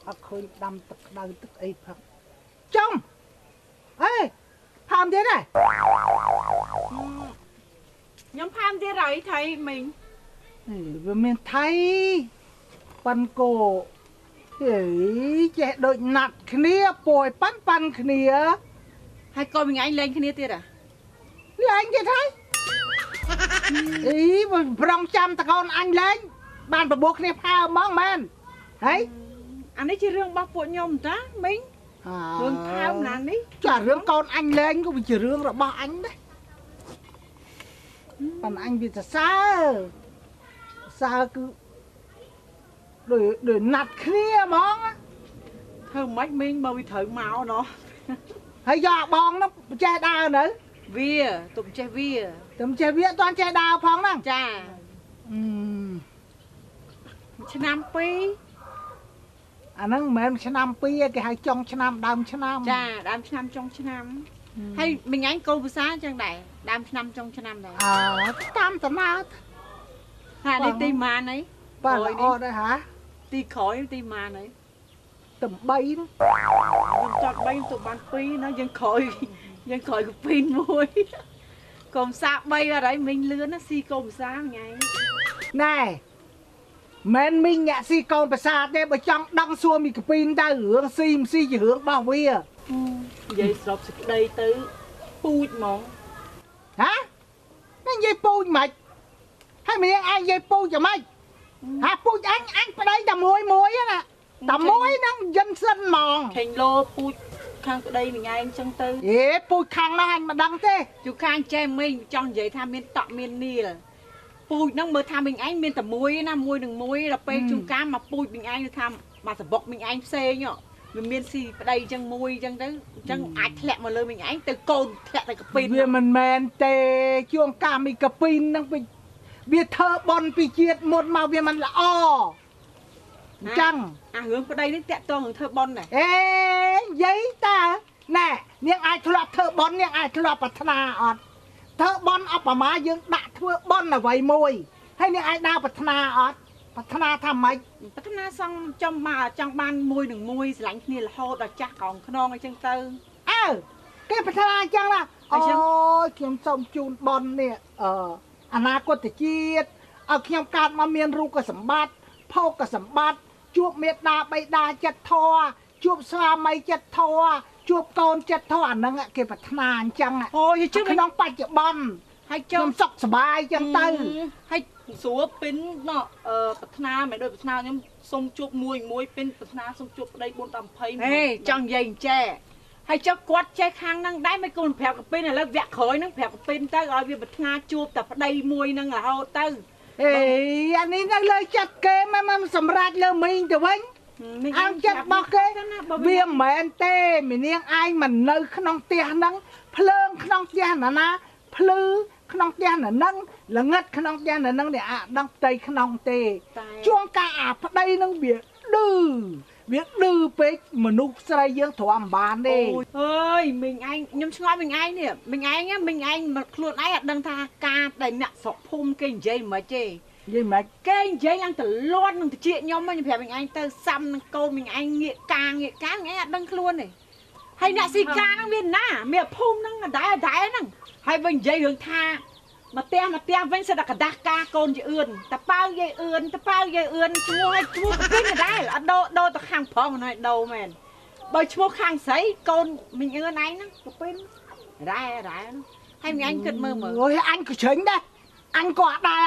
អត់ឃើញដាំទឹកក្តៅទឹកអីផឹកចំអេផាមទៀតហ៎ខ្ញុំផាមទៀតហើយថៃមិញវាមានថៃប៉ាន់គោហេចេះដូចណាត់គ្នាពួយប៉ាន់គ្នាហើយកូនមិញឯងលេងគ្នាទៀតលេងទៀតហើយអីប្រងចាំតកូនអញលេងបានបបោះគ្នាផើហ្មងមែនហើយអានេះជារឿងរបស់ពួកខ្ញុំតាមិញរឿងផើណានេះចារឿងកូនអញលេងក៏វាជារឿងរបស់អញដែរប៉ុន្តែអញវាសរសើរគឺដូចណាត់គ្នាហ្មងធ្វើម៉េចមិញបើវាត្រូវមកណោះហើយយកបងនោះចេះដើរនៅវាទុំចេះវាអត់ទាន់ចេះដើរផងហ្នឹងចាឆ្នាំ2អាហ្នឹងមិនមែនឆ្នាំ2គេហៅចុងឆ្នាំដើមឆ្នាំចាដើមឆ្នាំចុងឆ្នាំហើយមិញឯងកូនភាសាអញ្ចឹងដែរដើមឆ្នាំចុងឆ្នាំដែរតាមតំណើតហានេះទីម៉ានអីបាទល្អដែរហ៎ទីក្រោយទីម៉ានអីតំ3ហ្នឹងខ្ញុំចត់3ទៅបាន2ណាយើងក្រោយកពី1កុំសា3អត់ហើយមិញលឿនណាស៊ីកុំសាញ៉ៃណែមិនមីងអ្នកស៊ីកូនប្រាសាទទេបើចង់ដឹងសួរមីកពីនទៅរឿងស៊ីមិនស៊ីជារឿងរបស់វានិយាយស្របសេចក្តីទៅពូជហ្មងហ៎និយាយពូជមិនហើយមីងឯងនិយាយពូជយ៉ាងម៉េចហាពូជអញប្តីតែមួយណាតែមួយហ្នឹងយិនសិនហ្មងខេងលោពូជខាងប្តីមីងឯងអញ្ចឹងទៅពូជខាងនោះអញមិនដឹងទេជួខាងចេះមីងចង់និយាយថាមានតក់មាននីលពូជហ្នឹងមើលថាមីងឯងមានតែមួយណាមួយនឹងមួយដល់ពេលជួកាមកពូជមីងឯងទៅថាមកសបុកមីងឯងផ្សេងវាមានស៊ីប្តីអញ្ចឹងមួយអញ្ចឹងទៅអញ្ចឹងអាចធ្លាក់មកលើមីងឯងទៅកូនធ្លាក់ទៅកពីនវាមិនមែនទេជួងកាមីកពីនហ្នឹងវាធ្វើបន់ពីជាតិមុនមកវាមិនល្អអញ្ចឹងអារឿងប្តីនេះតាក់ទងនឹងធ្វើបន់ដែរនិយាយតើណែនាងអាចធ្លាប់ធ្វើបន់នាងអាចធ្លាប់ប្រាថ្នាអត់ធ្វើបន់អបមាយើងដាក់ធ្វើបន់អ្វីមួយហើយនាងអាចដើរប្រាថ្នាអត់ប្រាថ្នាថាម៉េចប្រាថ្នាសង់ចំមកចង់បានមួយនឹងមួយស្រឡាញ់គ្នារហូតដល់ចាស់ក្រោមខ្នងអញ្ចឹងទៅគេប្រាថ្នាអញ្ចឹងណាអូយខ្ញុំសូមជូនបន់នេះអនាគតជាតិឲ្យខ្ញុំកើតមកមានរូបសម្បត្តិភោគសម្បត្តិជួបមេត្តាបិតាចិត្តធម៌ជួបស្វាមីចិត្តធម៌ជួបកូនចិត្តធម៌អាហ្នឹងគេប្រាថ្នាអញ្ចឹងជឿក្នុងបច្ចុប្បន្នហើយខ្ញុំសុខសប្បាយអញ្ចឹងទៅហើយស្រួលពីនណោះប្រាថ្នាមិនដូចប្រាថ្នាខ្ញុំសុំជួបមួយពីនប្រាថ្នាសុំជួបប្តី4 10 20ចង់និយាយអញ្ចេះហើយចុះគាត់ចេះខាងហ្នឹងដែរមិនគូនប្រាប់កពីនឥឡូវវគ្គក្រោយហ្នឹងប្រាប់កពីនទៅឲ្យវាប្រាថ្នាជួបតែប្តីមួយហ្នឹងរហូតទៅអានេះនៅលើចិត្តគេមិនសម្រាប់លើមីងទៅវិញអញចិត្តរបស់គេវាមិនមែនទេមីនាងឯងមិននៅក្នុងផ្ទះហ្នឹងភ្លើងក្នុងផ្ទះណាភ្លឺក្នុងផ្ទះហ្នឹងល្ងិតក្នុងផ្ទះហ្នឹងនេះអាដឹងផ្ទៃក្នុងទេជួងការអាប្តីហ្នឹងវាឌឺពេកមនុស្សស្រីយើងទ្រាំបានទេអើយមីងឯងខ្ញុំឆ្ងល់មីងឯងនេះមីងឯងខ្លួនឯងអត់ដឹងថាការដែលអ្នកស្រុកភូមិគេនិយាយមិនទេនិយាយមិនគេនិយាយឡើងតលាត់នឹងតិចខ្ញុំខ្ញុំប្រាប់មីងឯងទៅសាំនឹងកូនមីងឯងងាកការមីងឯងអត់ដឹងខ្លួនទេហើយអ្នកស៊ីការហ្នឹងវាណាមានភូមិហ្នឹងដែរហ្នឹងហើយវិញនិយាយរឿងថាមកផ្ទះវិញសិតតែกระដាស់ការកូនជាអឿនតប៉ៅយាយអឿនឈ្មោះពីនដែរអត់ដូរទៅខាងប្រុសមិនឲ្យដូរមែនបើឈ្មោះខាងស្រីកូនមីងអឿនឯងហ្នឹងពីនដែរហើយមីងឯងគិតមើលអូយអញក៏ជ្រិញដែរអញក៏អត់ដែរ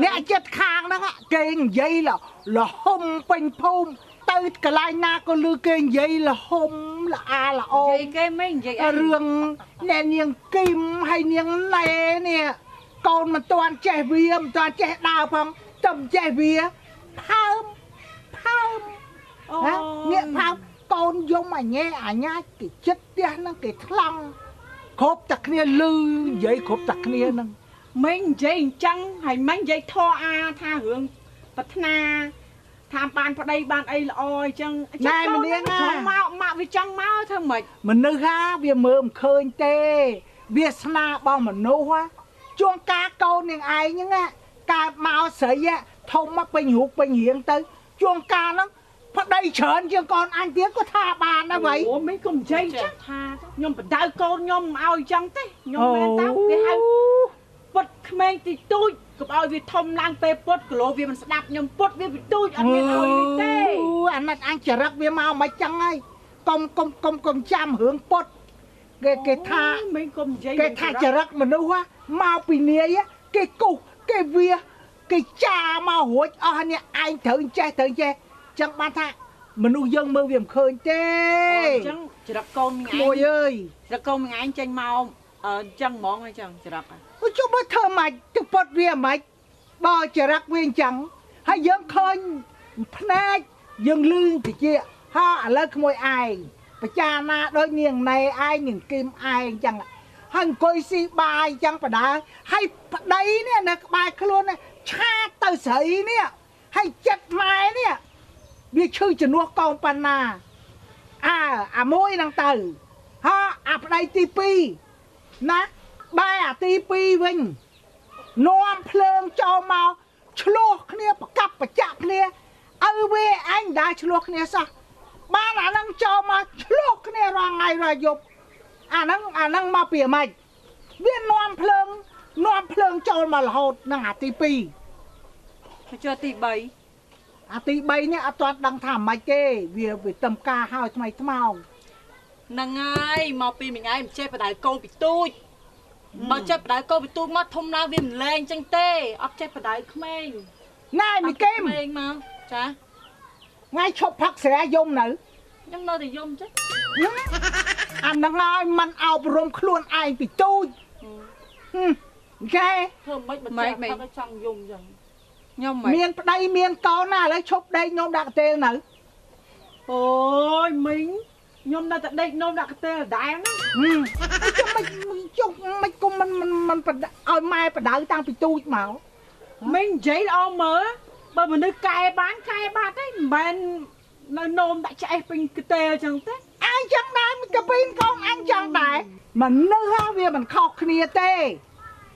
អ្នកចិត្តខាងហ្នឹងគេនិយាយលហុំពេញភូមិទៅកន្លែងណាក៏លឺគេនិយាយលហុំល្អល្អនិយាយគេមិននិយាយរឿងអ្នកនាងគីមហើយនាងណែនេះកូនមិនទាន់ចេះវាមិនទាន់ចេះដើរផងទៅចេះវាផើមងាកផើមកូនយំអញអញ្ញាគេចិត្តផ្ទះហ្នឹងគេថ្លង់គ្រប់តែគ្នាលឺនិយាយគ្រប់តែគ្នាហ្នឹងមិញនិយាយអញ្ចឹងហើយមិញនិយាយធေါ်អាថារឿងប្រាថ្នាថាបានប្តីបានអីល្អអញ្ចឹងណែមនាងណាមកវាចង់មកធ្វើម៉េចមនុស្សហាវាមើលមិនឃើញទេវាស្នារបស់មនុស្សជួងការកូននាងឯងហ្នឹងកើតមកស្រីធំមកពេញរូបពេញរាងទៅជួងការហ្នឹង phát đây chớn chứ còn anh tiếc có tha bàn đó vậy ủa mấy cùng dây chắc tha nhom bật đau con nhom ao chẳng thế nhom men tao cái hai bật men thì tôi cặp ao vì thông lang pe bật lộ vì mình sẽ đạp nhom bật vì tôi anh biết ao đi thế anh mặt anh chả rắc vì mau mấy chăng ấy công chăm hướng bật cái tha mấy cùng dây cái tha chả rắc mà đâu quá mau bị nia á cái cục cái vía cái cha mau hối nè anh thử che chẳng ban tha mình nuôi dân mơ viêm khơi tê chẳng chỉ đặt con mình môi ơi đặt con mình anh tranh mau chẳng món hay chẳng chỉ đặt ôi chú bớt thơ mạch chú bớt viêm mạch bò chỉ rắc viên chẳng hay dân khơi phá dân lương thì chia ha lên môi ai và cha na đôi niềng này ai niềng kim ai chẳng hằng coi si bài chẳng phải đá hay đấy nè nè bài luôn nè cha tao sấy nè hay chặt mai nè biết chơi chỉ nuốt con pan na môi năng từ ha đây tivi nè bài tivi vinh nom phơn cho mau chluộc nè cặp chặt nè về anh đã chluộc nè sao ba là năng cho mà chluộc nè ra ngày ra dục năng mà bịa mày viên nom phơn cho mà là hột năng tivi cho tì bấy tì bay nhá toàn đang thảm mày kê vì tầm ca hai mày mau năng ai mà pi mình ai mình chơi phải đại câu bị tôi mà chơi phải đại câu bị tôi mà thông na vì mình lên chân tê ấp chơi phải đại không anh ngay mày kem mà chả ngay chụp phát sẽ dùng nữa nhưng nơi thì dùng chứ anh đang ai mình ao rôm luôn ai bị tôi ghê mày chẳng dùng rồi miền đây miền có na lấy chụp đây nhôm đặc tên nữa ôi mình nhôm đã đây nhôm đặc tên là đại lắm mày cùng mình phải mai phải đợi tăng bị tôi mạo mình giấy ông mở bởi mình đi cài bán đấy bạn nôm đã chạy bên cái tê chẳng thế ai chẳng đại mình cái pin con anh chẳng đại mà nơi ha vì mình khóc kia tê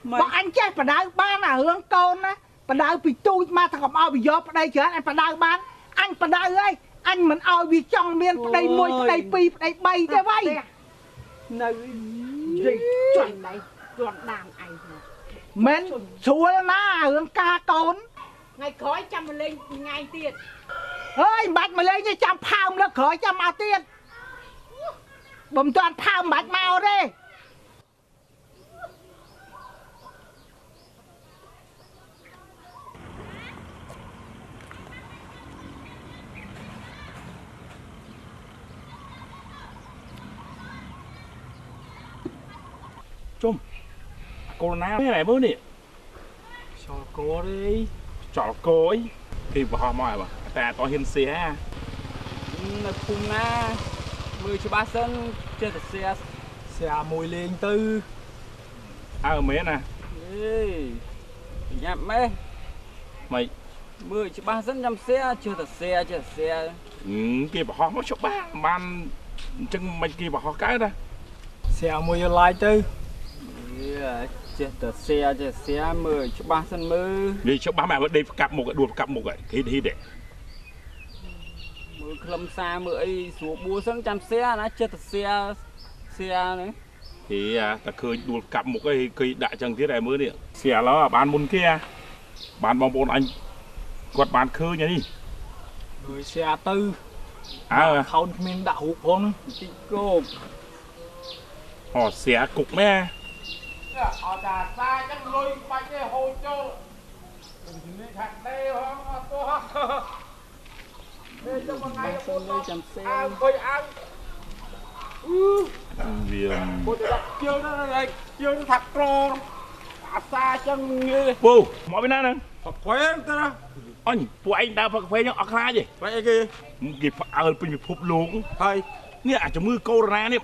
bọn anh chạy phải đợi ba là hướng con á phải đợi bị tôi mà thằng cầm ao bị gió ở đây chứ anh phải đợi bán anh phải đợi ơi anh mình ao bị trong miền phải đây môi phải đây pi phải đây bay thế vậy nơi gì chuẩn này chuẩn đàn anh mình xua na hướng ca con ngày khói trăm mà lên ngày tiền ơi bạch mà lên như trăm pound nó khởi trăm ao tiền bầm toàn pound bạch mau đi Chôm Corona thế này bữa nè cho cô đi cho cô ấy thì bỏ họ mỏi mà ta có hiên xe phun na mười cho ba sân chơi thật xe mùi liền tư mấy nè nhạc mấy mày mười cho ba sân nhầm xe chơi thật xe kia bỏ họ mất chụp ba man chân mày kia bỏ họ cái đó xe mùi lại tư chơi thật xe mười cho ba sân mưa đi cho ba mẹ vẫn đi cặp một cái đuột cặp một cái thì để mưa lâm xa mưa ấy xuống búa sân trăm xe nó chơi thật xe nữa thì ta khơi đuột cặp một cái cây đại chân thế này mới điện xe nó bán môn kia bán bóng bồn anh quạt bán khơi nhá đi người xe tư không mình đã hụt con cô họ xe cục mẹ họ trả xa chắc lôi bánh này hồi cho đừng thằng đây không to đây cho một ngày quay ăn vì chưa nó này chưa nó thật rồi xa chân như bố mọi bên này nè khỏe ta anh phụ anh đã phải khỏe nhau ở khai gì vậy kì kì phải bên phục luôn thầy nè cho mưa corona nè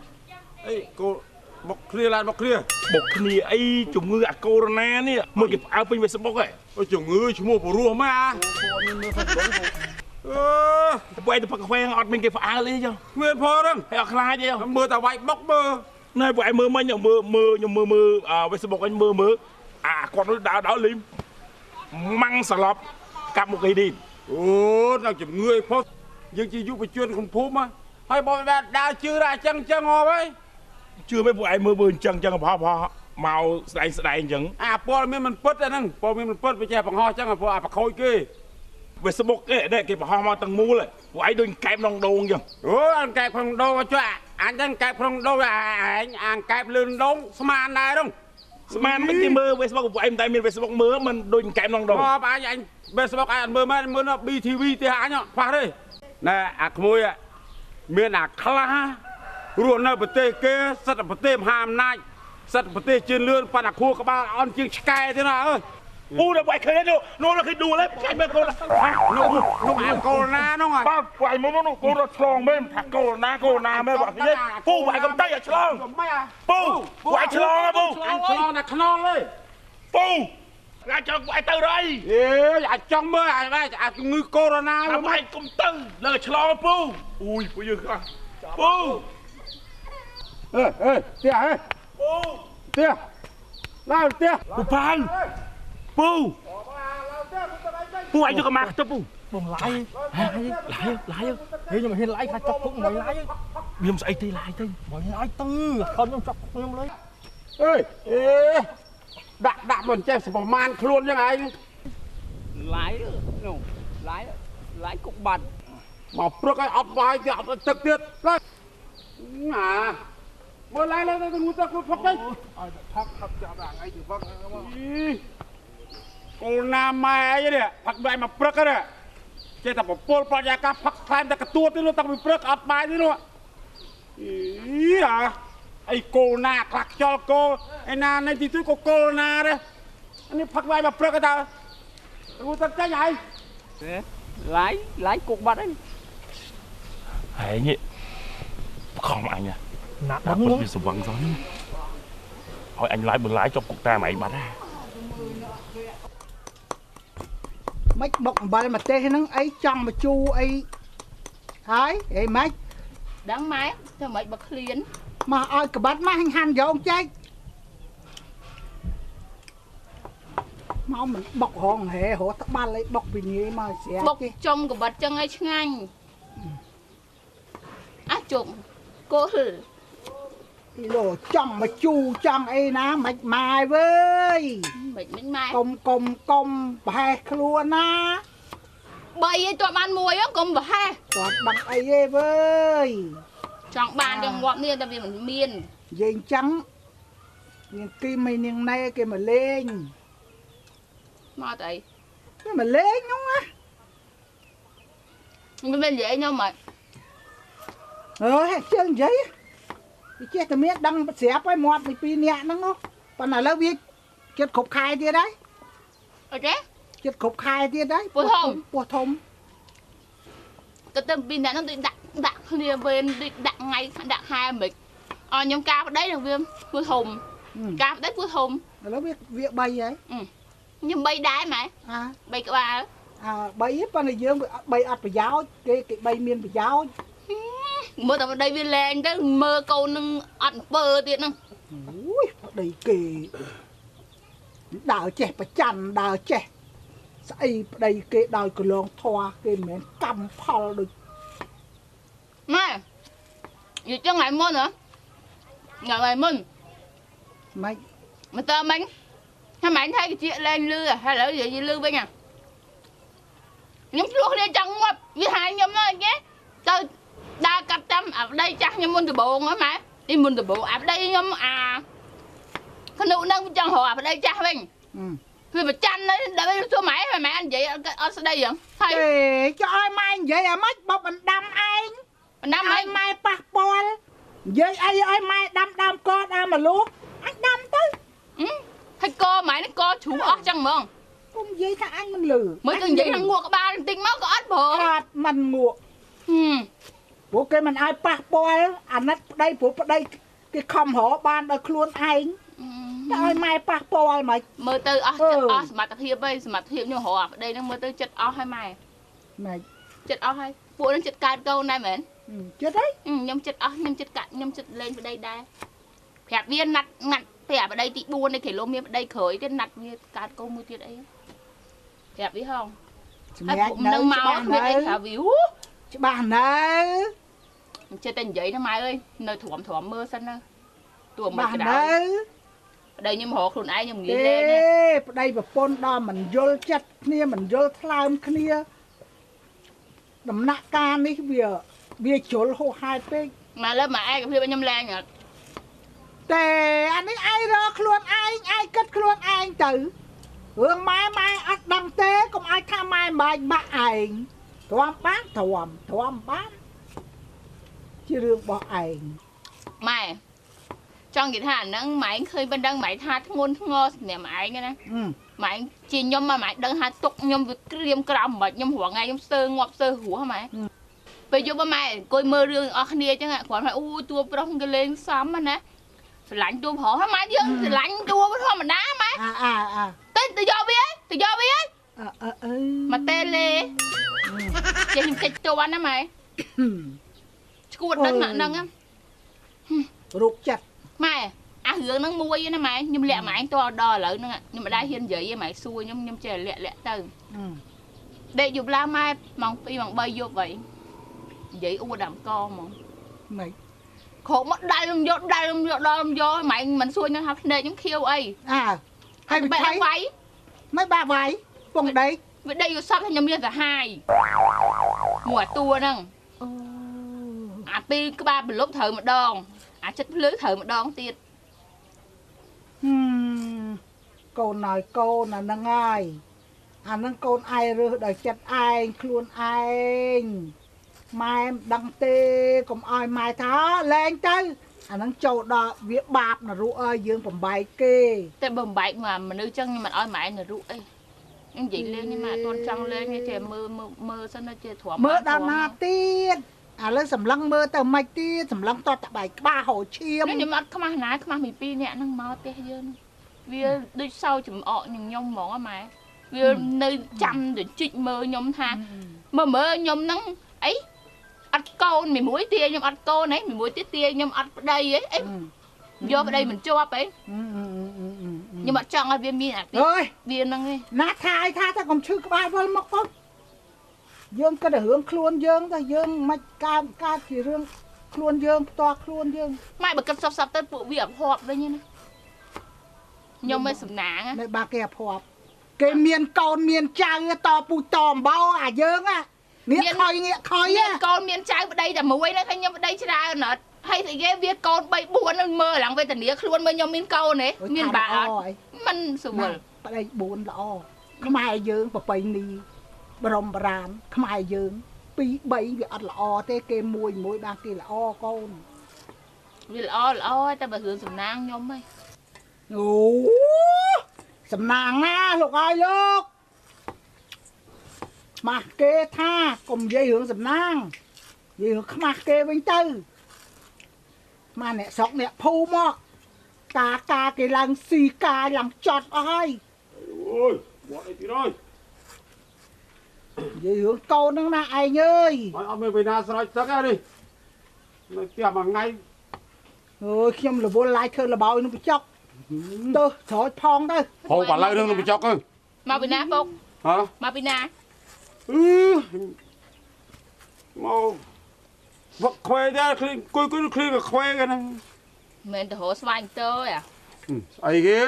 ấy cô bọc clear lại bọc clear bọc kia ấy chủng ngư corona nè mưa kì phải bên về sắp bọc ấy ôi chủng ngư chúng mua bổ rùa mà phụ anh phải khỏe ọt bên kì phải lên cho nguyên phò đó hay ở khai gì không mưa tao vậy bóc mưa này phụ anh mưa mấy nhở mưa về sắp bọc anh mưa con nó đảo lim măng xà lọp cặp một cây đi nào chủng người phò dương chỉ giúp chuyên không phú mà hay bọn đã chưa ra chân chân ngò ấy chưa mấy vụ ai mưa bươn chân chân phò màu sài chẳng bỏ mình bớt ra nâng bỏ mình bớt với trẻ bằng ho chân là bỏ khôi kia về số bốc cái đây cái phò màu tầng mũ lại vụ ai đôi kẹp nòng đồn chẳng anh kẹp không đâu cho anh đang kẹp không đâu là anh kẹp lươn đông sman này đâu sman mấy cái mưa về số bốc vụ em tại miền về số bốc mưa mình đôi kẹp nòng đồn anh về số bốc anh mưa nó BTV thì hả nhở khoa đây nè môi miền khla ruộng nơi bờ tây kia sắt bờ tây hàm nai sắt bờ tây trên lươn pan khua các ba on chiên sky thế nào ơi u đã quậy khơi đâu nó là khi đùa lấy cái bên cô là nó ăn corona nó rồi ba quậy muốn nó cô nó chlong bên thằng corona mấy bạn cái gì pu quậy cầm tay à chlong pu quậy chlong à pu ăn chlong là chlong đấy pu ra cho quậy từ đây à trong mơ à ngư corona làm mày cầm từ là chlong pu ui bây giờ không pu tia tia lao tia pu pan pu pu anh cho cái mặt cho pu bông lái thế nhưng mà hiện lái khai chọc cũng mày lái viêm sậy tê lại tê mày lái tư con trong chọc không lấy ê đặt mình chơi sập man luôn như này lái cục bẩn mà bực cái ấp vai thì ấp trực tiếp đấy à mới lái lên tôi muốn tao phật đấy thắc chào đảng ấy thì vâng cô nam mai ấy đấy phật vậy mà bực cái đấy chơi tập bol praja ka phật khai ta cái tua thế nó tao bị bực ấp vai thế nó ý àไอ้โกนาคลักจอโกไอ้นาในที่ตู้โกนาเด้อันนี้พักไว้มาเปลือกกันตากูตั้งใจใหญ่ lái cục bẩn đấy ấy nhỉ không anh à nạt bật đắng vì sự vắng gió hỏi anh lái bừng lái cho cục ta mày bắn ra mấy bọc bài mà tê nó ấy trong mà chu ấy thái ấy mấy đáng máy cho mấy bậc liền mà ai cả bắt má hành vô ông chết mau mình bọc hòn hệ hộ tắc ba lấy bọc vì nhỉ mà sẽ bọc trong của bật chân ấy ngang á trộm cô hử đồ trong mà chu trong ấy ná mạch mai với mình mai công bài luôn á bầy ấy tụi ăn muối á cùng bà ha còn bằng ấy với chọn bàn trong ngọn niên tại vì mình miền dây trắng miền kim mày miền này cái mà lên mà tại cái mà lên đúng á mình bên dễ nhau mà chân giấy thì chết thì biết đăng xếp với một thì pin nhẹ nó không còn là lớp biết chết khục khai kia đấy ok chết khục khai kia đấy bùa thông cái tên pin này nó đặt thì bên đặt ngay đặt hai mình nhóm cao ở đấy là viêm bùa thùng cao đấy bùa thùng nó biết việc bay ấy nhưng bay đá mà bay cả ba bay ít con này dương bay ắt phải giáo cái bay miên phải giáo mơ tao đây viên lên cái mơ câu nâng ăn bơ tiện không ui đầy kỳ đào trẻ phải chăn đào trẻ xây đây cái đào cái lon thoa cái mẹ cầm phao được này gì cho ngày mơ nữa ngày mừng mày mà tao mình hay mày thấy cái chuyện lên lư hay là gì lư bên à những lúc đi trong ngập với hai nhóm nói nhé tao đa cặp tâm ở đây chắc như môn từ bộ nữa mà đi môn từ bộ ở đây nhóm cái nụ nâng trong hồ ở đây chắc mình vì mà chăn đấy đã biết số máy mà mẹ anh vậy ở đây vậy hay cho ai mai vậy à mất bọc mình đâm anh ai mai passport vậy ai mai đâm con mà luôn anh đâm tới hay co mày nó co chú ớt chăng mừng không dây thằng anh mình lử mới cần vậy thằng mua cái ba tinh máu có ớt bờ mình ngủ bố cái mình ai passport anh nó đây bố đây cái không hổ ban đời luôn anh ai mai passport mày mơ tư ớt mà tập hiệp ấy mà hiệp như họ ở đây nó mơ tư chất ớt hay mày này chất ớt hay bộ nó chất cạn câu này mến chết đấy nhâm chất ớt nhâm chất cạn nhâm chất lên vào đây đây hẹp viên nặt hẹp ở đây tị buôn đây kể lô miếng ở đây khởi cái nặt như cạn câu mua tiết ấy hẹp biết không hay phụ nâng máu biết đây hả víu ច្បាស់នៅ ចេះតែនិយាយណាម៉ែអើយនៅទ្រាំមើលសិនណាតួមិន ច្បាស់ ក្តៅ នៅ ប្តីខ្ញុំរកខ្លួនឯងខ្ញុំងាយ ទេ លេងណា ប្តីប្រពន្ធដល់មិនយល់ចិត្តគ្នាមិនយល់ថ្លើមគ្នាដំណាក់កាលនេះវាជ្រុលហួសហេតុពេក ម៉ែលើម៉ែឯកភាពខ្ញុំលែងអត់ តែអានេះឯងរកខ្លួនឯងគិតខ្លួនឯងទៅរឿងម៉ែអត់ដឹងទេកុំឲ្យថាម៉ែមិនបាច់បាក់ឯងទ្រាំបានទ្រាំបានជារឿងរបស់ឯង ម៉ែចង់និយាយថាអាហ្នឹងម៉ែឃើញមិនដឹងម៉ែថាធ្ងន់ធ្ងរសម្រាប់ម៉ែឯងណាម៉ែជាខ្ញុំម៉ែដឹងថាទុកខ្ញុំវាក្រៀមក្រំមិនខ្ញុំរងថ្ងៃខ្ញុំស្ទើងាប់ស្ទើររស់ម៉ែពេលយប់ម៉ែអង្គុយមើលរឿងអស់គ្នាអញ្ចឹងគ្រាន់តែអូតួប្រុសគេលេងសំណាស្រឡាញ់តួប្រុសម៉ែយើងស្រឡាញ់តួធម្មតាម៉ែទៅយកវាមកតេលេចេះខ្ញុំតិចតួណាម៉ែឈួតដឹងហ្នឹងរូបចិត្ត ម៉ែអារឿងហ្នឹងមួយណាម៉ែខ្ញុំលាក់ម៉ែតដល់ឥឡូវហ្នឹងខ្ញុំមិនដែរហ៊ាននិយាយទេម៉ែសួរខ្ញុំចេះលាក់ទៅដេកយប់ឡើងម៉ែម៉ោង 2 ម៉ោង 3 យប់ហើយនិយាយអួតដល់អង្គហ្មង ម៉េច ខោមកដៃខ្ញុំយកដល់ម៉ែមិនសួរខ្ញុំថាភ្នែកខ្ញុំខៀវអី ហើយវាឆៃវាយមិនបាក់វាយពងដេក វាដេកយល់សពថាខ្ញុំមានសាហាយមួយតួហ្នឹងអាពីក្បាលប្រលប់ត្រូវម្ដងអាចិត្តភ្លឺត្រូវម្ដងទៀត កូនណយកូនអាហ្នឹងហើយអាហ្នឹងកូនឯងរើសដោយចិត្តឯងខ្លួនឯងម៉ែមិនដឹងទេកុំឲ្យម៉ែថាលែងទៅអាហ្នឹងចូលដល់វាបាបនរុអើយយើងបំបែកគេ តែបំបែកមកមនុស្សចឹងខ្ញុំមិនឲ្យម៉ែនរុអីខ្ញុំនិយាយលេងខ្ញុំអត់ទាន់ចង់លេងទេចេះមើលសិនចេះទ្រាំ មើលដល់ណាទៀតឥឡូវសម្លឹងមើលទៅមិនទៀតសម្លឹងតតបែកក្បាលហូរឈាម ខ្ញុំអត់ខ្មាស់ណាខ្មាស់ពី2នាក់ហ្នឹងមកផ្ទះយើងវាដូចសោចំអកខ្ញុំហ្មងម៉ែវានៅចាំទៅជីកមើលខ្ញុំថាមើលខ្ញុំហ្នឹងអីអត់កូនមួយទាខ្ញុំអត់កូនហីមួយទៀតទាខ្ញុំអត់ប្តីហីអីយកប្តីមិនជាប់ហីខ្ញុំអត់ចង់ឲ្យវាមានអាវាហ្នឹងទេ ណាថាឲ្យថាតែកុំឈឺក្បាលវល់មកទៅយើងគិតតែរឿងខ្លួនយើងតែយើងមិនកើតជារឿងខ្លួនយើងផ្ទាល់ខ្លួនយើង ម៉ែបើគិតសពទៅពួកវាអភ័ព្វវិញណាខ្ញុំមិនសំណាង នៅបាគេអភ័ព្វគេមានកូនមានចៅតពូជតអំបោអាយើងនេះខុយមានកូនមានចៅប្តីតែមួយណាខ្ញុំប្តីច្រើនអត់ហើយតែគេវាកូន3 4នឹងមើលឡើងវេទនាខ្លួនមើលខ្ញុំមានកូនទេមានបាក់អត់មិនស្រួល ប្តី4ល្អខ្មែរយើងប្រពៃណីបរមបរានខ្មែរយើង2 3វាអត់ល្អទេគេមួយបានគេល្អកូន វាល្អតែបើរឿងសំណាងខ្ញុំហី អូសំណាងណាលោកអើយលោកខ្មាស់គេថាកុំនិយាយរឿងសំណាងនិយាយរឿងខ្មាស់គេវិញទៅមកអ្នកស្រុកអ្នកភូមិមកការគេឡើងស៊ីការឡើងចត់អស់ហើយ អូយមកអីទៀតហើយ និយាយរឿងកូនហ្នឹងណាឯងអើយ ហើយអត់មានពេលណាស្រោចទឹកទេនេះនៅផ្ទះមួយថ្ងៃ អូយខ្ញុំរវល់ឡាយធ្វើលបោយនឹងបិចុកទៅស្រោចផងទៅ ហូបឥឡូវនឹងបិចុកទៅ មកពីណាពុក ហ៎ មកពីណា មកវឹកខ្វែដែរឃ្លីងគួយឃ្លីងក៏ខ្វែกันហ្នឹង មិនទៅរកស្វាយទៅ ស្អីគេ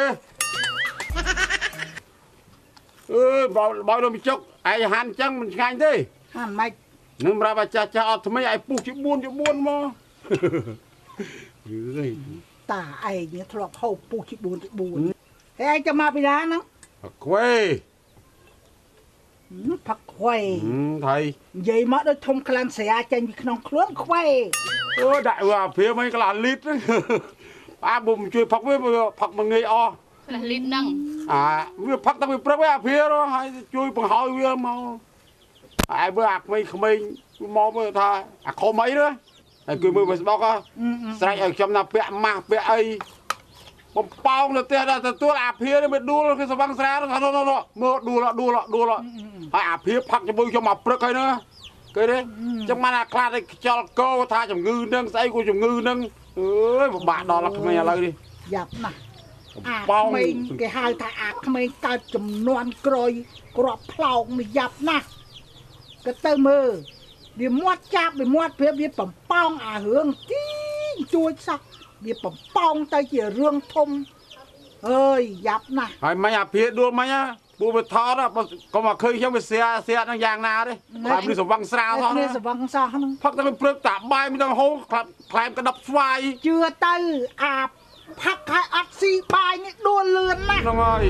បោយនឹងបិចុកឯងហាន់អញ្ចឹងមិនឆ្ងាញ់ទេ ហាន់ម៉េច នឹងប្រាប់អាចាស់អត់ថ្មីឲ្យពុះជា4មក អើយ តាឯងធ្លាប់ហូបពុះជា4ហើយឯងจะមកពីណាហ្នឹង ខ្វែ ផឹកខ្វែ ថៃ និយាយមកដូចធំក្លាន់ស្រាចេញពីក្នុងខ្លួនខ្វែ អូដាក់វាព្រាមឯងក្លាលីតអាបុំជួយផឹកវាផឹកមួយងាយអស់ ខ្លះលីតហ្នឹង វាផឹកតាំងពីព្រឹកវាអាព្រាហើយជួយបង្ហើយវាមកហើយមើលអាក្មេងមកមើលថាអាខំអីណាហើយគឺមើល Facebook ស្រេចឲ្យខ្ញុំណាពាក់ម៉ាស់ពាក់អីបំប៉ោងទៅផ្ទះដល់ទទួលអាព្រានេះវាដួលគឺស្វឹងស្រាមើលដួលហើយអាព្រាផឹកជាមួយខ្ញុំមកព្រឹកហើយណាគេទេចឹងបានអាខ្លាចឲ្យខ្យល់កោថាជំងឺនឹងស្អីក៏ជំងឺនឹងអើយពិបាកដល់ក្មេងឥឡូវនេះ យ៉ាប់ណាស់អាក្មេងគេហៅថាអាក្មេងកើតចំនួនក្រោយក្របផ្លោកមួយយ៉ាប់ណាស់ក៏ទៅមើល វាមាត់ចាប់វាមាត់ព្រាបវាបំប៉ោងអារឿងទីជួយសោះវាបំប៉ោងទៅជារឿងធំអើយយ៉ាប់ណាស់ ហើយមិញអាភាដួលមិញណាពូវាថតកុំមកឃើញខ្ញុំវាស្រានឹងយ៉ាងណាទេបាទនេះសវឹងស្រាលថត នេះសវឹងសោះហ្នឹង ផឹកតែព្រឹកតាបាយមិនដឹងហូរខ្លែមកដប់ស្វាយ ជឿទៅអាផឹកឲ្យអត់ស៊ីបាយនេះដួលលឿនណាស់ ហ្នឹងហើយ